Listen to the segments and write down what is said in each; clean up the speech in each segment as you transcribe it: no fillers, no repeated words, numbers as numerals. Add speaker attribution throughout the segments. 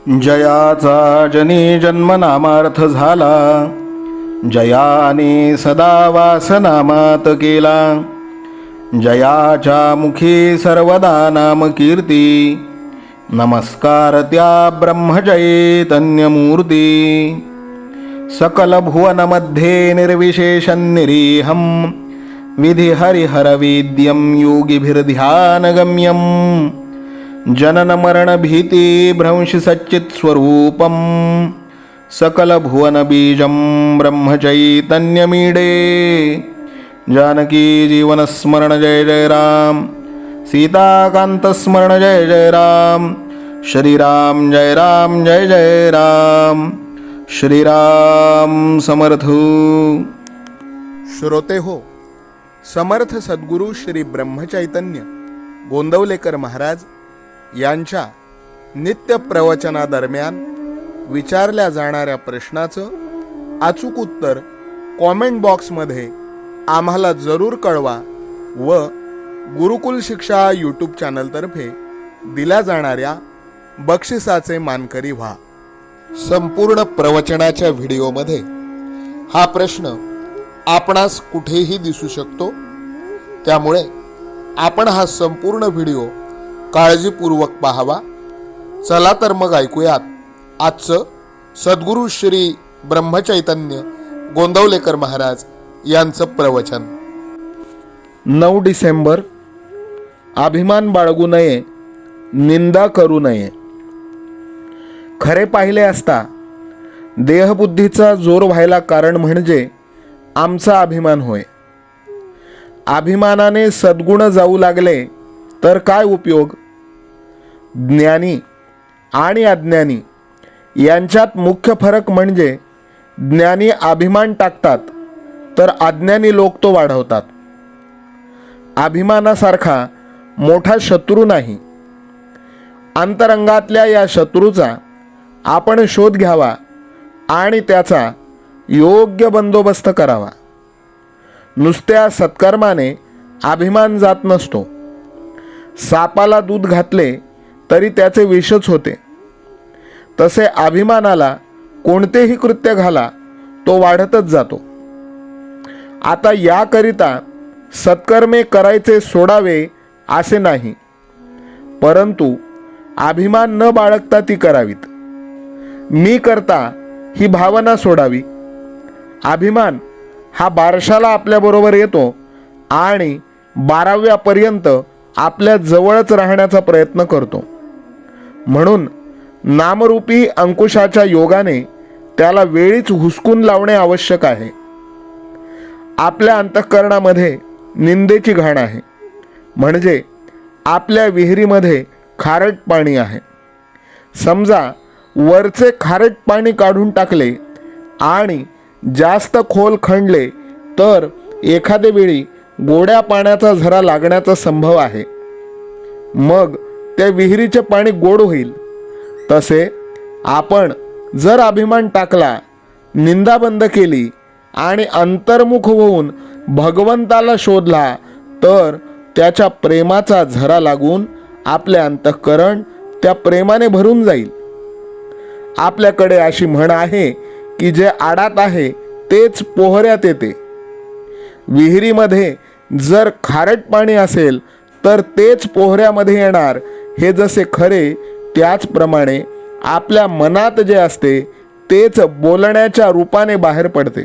Speaker 1: जयाचा जनी जन्मनामार्थ झाला, जयाने सदा वासनामात केला. जयाच्या मुखी सर्वदा नाम कीर्ती, नमस्कार त्या ब्रह्मचैतन्यमूर्ती. सकल भुवनमध्ये निर्विशेषं निरीहं, विधि हरिहरवेद्यं योगिभिर्ध्यानगम्यं. जनन मरण भीति भ्रंशि सच्चित् स्वरूपं, सकल भुवन बीजं ब्रह्मचैतन्यमीडे. जानकी जीवन स्मरण जय जय राम, सीताकांत स्मरण जय जय राम. श्रीराम जय राम जय जय राम. श्रीराम समर्थ. श्रोते हो, समर्थ सद्गुरू श्री ब्रह्मचैतन्य गोंदवलेकर महाराज यांच्या नित्य प्रवचनादरम्यान विचारल्या जाणाऱ्या प्रश्नाचं अचूक उत्तर कॉमेंट बॉक्समध्ये आम्हाला जरूर कळवा व गुरुकुल शिक्षा यूट्यूब चॅनलतर्फे दिल्या जाणाऱ्या बक्षिसाचे मानकरी व्हा. संपूर्ण प्रवचनाच्या व्हिडिओमध्ये हा प्रश्न आपणास कुठेही दिसू शकतो, त्यामुळे आपण हा संपूर्ण व्हिडिओ काळजीपूर्वक पाहावा. चला तर मग ऐकूयात आजचं सद्गुरू श्री ब्रह्मचैतन्य गोंदवलेकर महाराज यांचं प्रवचन. 9 डिसेंबर. अभिमान बाळगू नये, निंदा करू नये. खरे पाहिले असता देहबुद्धीचा जोर व्हायला कारण म्हणजे आमचा अभिमान होय. अभिमानाने सद्गुण जाऊ लागले तर काय उपयोग? ज्ञानी आणि अज्ञानी यांच्यात मुख्य फरक म्हणजे ज्ञानी अभिमान टाकतात तर अज्ञानी लोक तो वाढवतात. अभिमानासारखा मोठा शत्रू नाही. अंतरंगातल्या या शत्रूचा आपण शोध घ्यावा आणि त्याचा योग्य बंदोबस्त करावा. नुसत्या सत्कर्माने अभिमान जात नसतो. सापाला दूध घातले तरी त्याचे विषच होते. तसे अभिमानाला कोणतेही कृत्य घाला तो वाढतच जातो. आता याकरिता सत्कर्मे करायचे सोडावे असे नाही, परंतु अभिमान न बाळगता ती करावीत. मी करता ही भावना सोडावी. अभिमान हा बारशाला आपल्याबरोबर येतो आणि 12व्यापर्यंत आपल्या जवळच राहण्याचा प्रयत्न करतो. म्हणून नामरूपी अंकुशाच्या योगाने त्याला वेळीच हुसकून लावणे आवश्यक आहे. आपल्या अंतःकरणामध्ये निंदेची घाण आहे, म्हणजे आपल्या विहिरीमध्ये खारट पाणी आहे. समजा वरचे खारट पाणी काढून टाकले आणि जास्त खोल खणले तर एखाद्या वेळी गोड्या पाण्याचा झरा लागण्याचा संभव आहे. मग त्या विहिरीचे पाणी गोड होईल. तसे आपण जर अभिमान टाकला, निंदा बंद केली आणि अंतर्मुख होऊन भगवंताला शोधला तर त्याच्या प्रेमाचा झरा लागून आपले अंतःकरण त्या प्रेमाने भरून जाईल. आपल्याकडे अशी म्हण आहे की जे आडात आहे तेच पोहऱ्यात येते. विहिरीमध्ये जर खारट पाणी असेल तर तेच पोहऱ्यामध्ये येणार. हे जसे खरे, त्याचप्रमाणे आपल्या मनात जे असते तेच बोलण्याच्या रूपाने बाहेर पडते.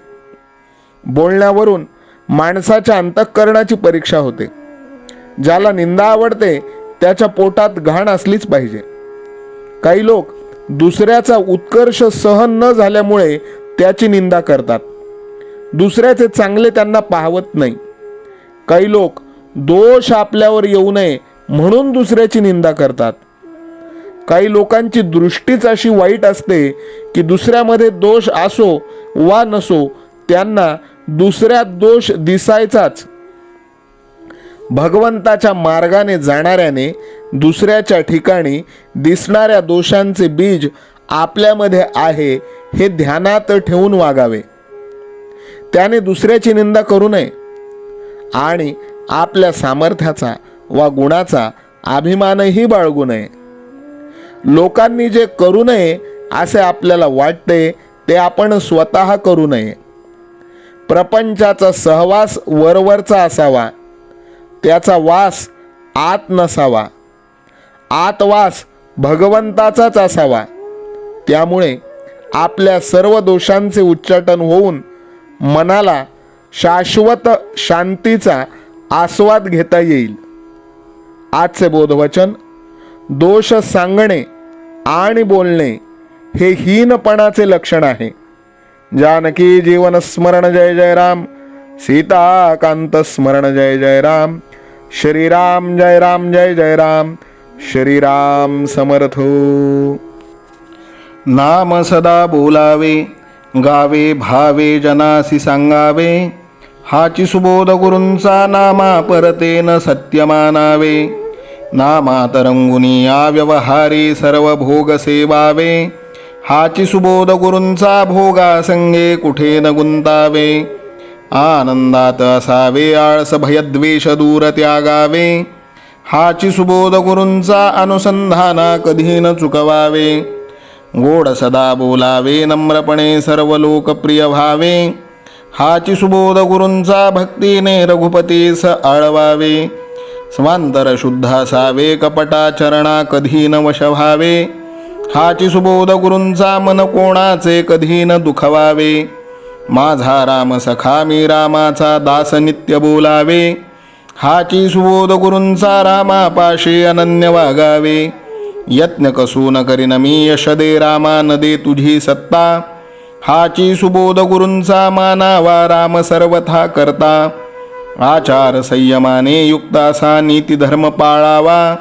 Speaker 1: बोलण्यावरून माणसाच्या अंतःकरणाची परीक्षा होते. ज्याला निंदा आवडते त्याच्या पोटात घाण असलीच पाहिजे. काही लोक दुसऱ्याचा उत्कर्ष सहन न झाल्यामुळे त्याची निंदा करतात. दुसऱ्याचे चांगले त्यांना पाहवत नाही. काही लोक दोष आपल्यावर येऊ नये म्हणून दुसऱ्याची निंदा करतात. काही लोकांची दृष्टीच अशी वाईट असते की दुसऱ्यामध्ये दोष असो वा नसो त्यांना दुसऱ्यात दोष दिसायचाच. भगवंताच्या मार्गाने जाणाऱ्याने दुसऱ्याच्या ठिकाणी दिसणाऱ्या दोषांचे बीज आपल्यामध्ये आहे हे ध्यानात ठेवून वागावे. त्याने दुसऱ्याची निंदा करू नये आणि आपल्या सामर्थ्याचा वा गुणाचा अभिमानही बाळगू नये. लोकांनी जे करू नये असे आपल्याला वाटते ते आपण स्वतः करू नये. प्रपंचाचा सहवास वरवरचा असावा, त्याचा वास आत नसावा. आतवास भगवंताचाच असावा. त्यामुळे आपल्या सर्व दोषांचे उच्चाटन होऊन मनाला शाश्वत शांतीचा आस्वाद घेता येईल. आजचे बोधवचन: दोष सांगणे आणि बोलणे हे हीनपणाचे लक्षण आहे. जानकी जीवन स्मरण जय जय राम. सीताकांत स्मरण जय जय राम. श्रीराम जय राम जय जय राम. श्रीराम समर्थ. नाम सदा बोलावे, गावे भावे जनासी सांगावे. हाची सुबोध गुरूंचा नामा परतेन सत्य मानावे. नामात रंगुनी या व्यवहारी सर्व भोग सेवावे. हाची सुबोध गुरूंचा भोगा संगे कुठे न गुंतावे. आनंदात असावे आळस भयद्वेष दूर त्यागावे. हाची सुबोध गुरूंचा अनुसंधाना कधी न चुकवावे. गोड सदा बोलावे नम्रपणे सर्व लोकप्रिय व्हावे. हाची सुबोध गुरूंचा भक्तीने रघुपतीस आळवावे. स्वांतर शुद्ध असावे कपटाचरणा कधी न वश व्हावे. हाची सुबोध गुरूंचा मन कोणाचे कधी न दुखवावे. माझा राम सखा मी रामाचा दास नित्य बोलावे. हाची सुबोध गुरूंचा रामापाशी अनन्य वागावे. यत्न कसून करीन मी यश दे रामा न दे तुझी सत्ता. हाची सुबोध गुरूंचा मानावा राम सर्वथा करता. आचार संयमाने युक्त असा नीती धर्म पाळावा.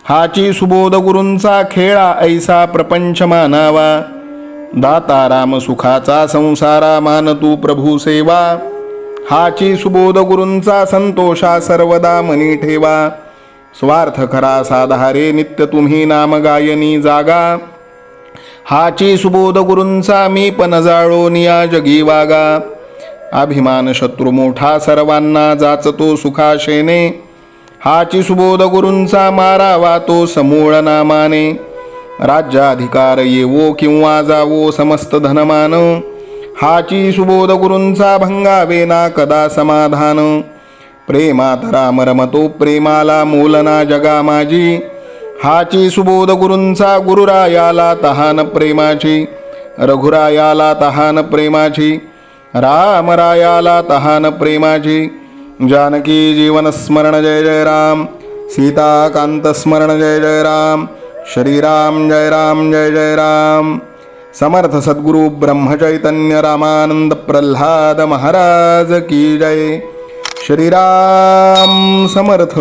Speaker 1: हाची सुबोध गुरूंचा खेळा ऐसा प्रपंच मानावा. दाता राम सुखाचा संसारा मान तू प्रभू सेवा. हाची सुबोध गुरूंचा संतोषा सर्वदा मनी ठेवा. स्वार्थ खरा साधारे नित्य तुम्ही नाम गायनी जागा. हाची सुबोध गुरूंचा मी पण जाळो निया जगी वागा. अभिमान शत्रू मोठा सर्वांना जाचतो सुखाशेने. हाची सुबोध गुरूंचा मारावा तो समूळ नामाने. राज्याधिकार येवो किंवा जावो समस्त धनमान. हाची सुबोध गुरूंचा भंगावे ना कदा समाधान. प्रेमात राम रमतो प्रेमाला मोलना जगा माझी. हाची सुबोध गुरूंचा गुरुरायाला तहान प्रेमाची. रघुरायाला तहान प्रेमाची. रामरायाला तहान प्रेमाची. जानकी जीवन स्मरण जय जय राम. सीताकांत स्मरण जय जय राम. श्रीराम जय राम जय जय राम. समर्थ सद्गुरु ब्रह्मचैतन्य रामानंद प्रल्हाद महाराज की जय. श्रीराम समर्थ.